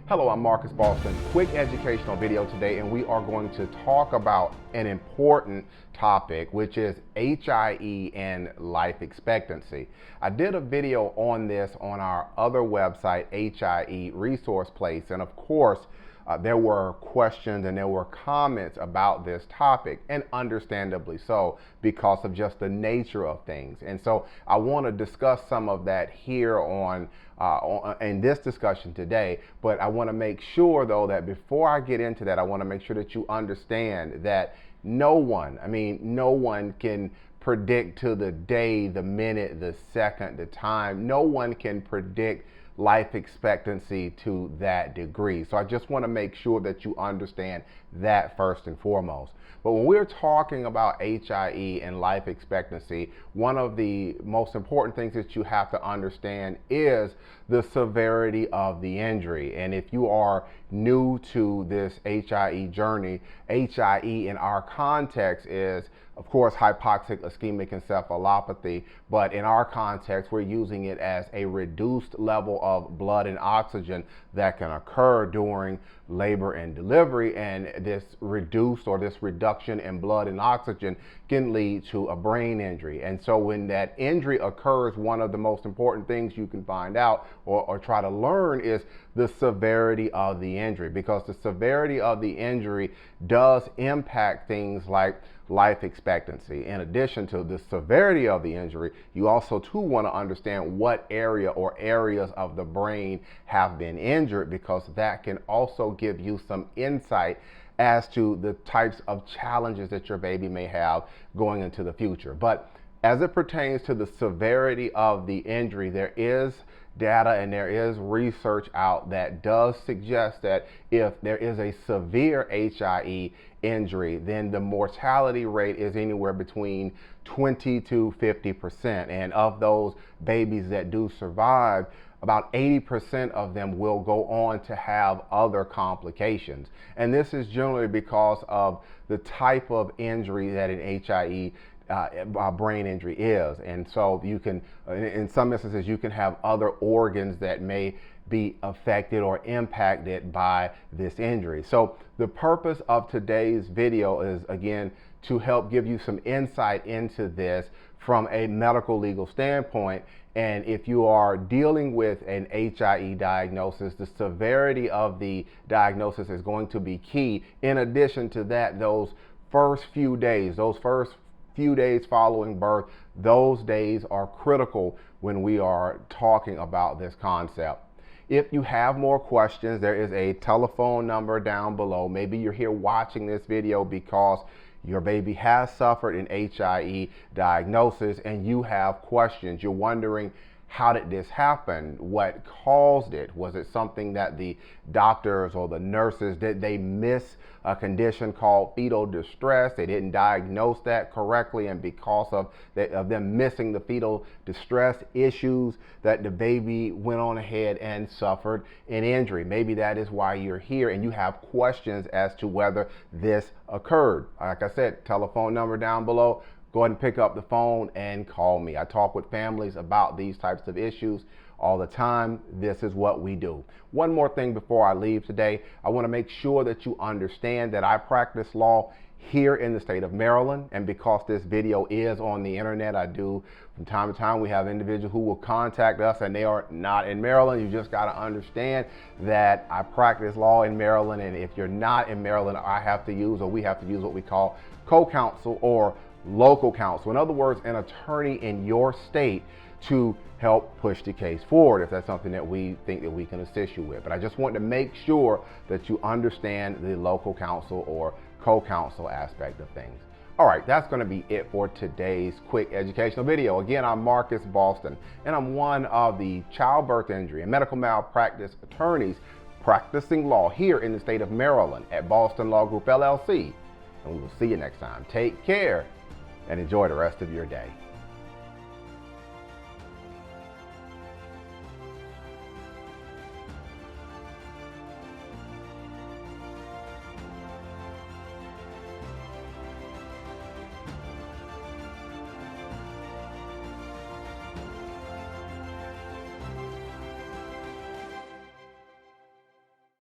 Hello, I'm Marcus Boston. Quick educational video today, and we are going to talk about an important topic, which is HIE and life expectancy. I did a video on this on our other website, HIE Resource Place, and of course, there were questions and there were comments about this topic, and understandably so, because of just the nature of things. And so I want to discuss some of that here in this discussion today, but I want to make sure though that before I get into that, I want to make sure that you understand that no one can predict to the day, the minute, the second, the time. No one can predict life expectancy to that degree. So I just want to make sure that you understand that first and foremost. But when we're talking about HIE and life expectancy, one of the most important things that you have to understand is the severity of the injury. And if you are new to this HIE journey, HIE in our context is, of course, hypoxic ischemic encephalopathy, but in our context, we're using it as a reduced level of blood and oxygen that can occur during labor and delivery, and this reduction in blood and oxygen can lead to a brain injury. And so when that injury occurs, one of the most important things you can find out or try to learn is the severity of the injury, because the severity of the injury does impact things like life expectancy. In addition to the severity of the injury, you also too want to understand what area or areas of the brain have been injured, because that can also give you some insight as to the types of challenges that your baby may have going into the future. But as it pertains to the severity of the injury, there is data and there is research out that does suggest that if there is a severe HIE injury, then the mortality rate is anywhere between 20 to 50%. And of those babies that do survive, about 80% of them will go on to have other complications. And this is generally because of the type of injury that an HIE brain injury is. And so you can, in some instances, you can have other organs that may be affected or impacted by this injury. So the purpose of today's video is, again, to help give you some insight into this from a medical legal standpoint. And if you are dealing with an HIE diagnosis, the severity of the diagnosis is going to be key. In addition to that, those first few days following birth, those days are critical when we are talking about this concept. If you have more questions, there is a telephone number down below. Maybe you're here watching this video because your baby has suffered an HIE diagnosis and you have questions. You're wondering, how did this happen? What caused it? Was it something that the doctors or the nurses, did they miss a condition called fetal distress? They didn't diagnose that correctly, and because of them missing the fetal distress issues, that the baby went on ahead and suffered an injury. Maybe that is why you're here and you have questions as to whether this occurred. Like I said, telephone number down below. Go ahead and pick up the phone and call me. I talk with families about these types of issues all the time. This is what we do. One more thing before I leave today, I want to make sure that you understand that I practice law here in the state of Maryland, and because this video is on the internet, I do from time to time, we have individuals who will contact us and they are not in Maryland. You just got to understand that I practice law in Maryland, and if you're not in Maryland, we have to use what we call co-counsel or local counsel. In other words, an attorney in your state to help push the case forward if that's something that we think that we can assist you with. But I just want to make sure that you understand the local counsel or co-counsel aspect of things. All right, that's going to be it for today's quick educational video. Again, I'm Marcus Boston, and I'm one of the childbirth injury and medical malpractice attorneys practicing law here in the state of Maryland at Boston Law Group, LLC. And we will see you next time. Take care and enjoy the rest of your day.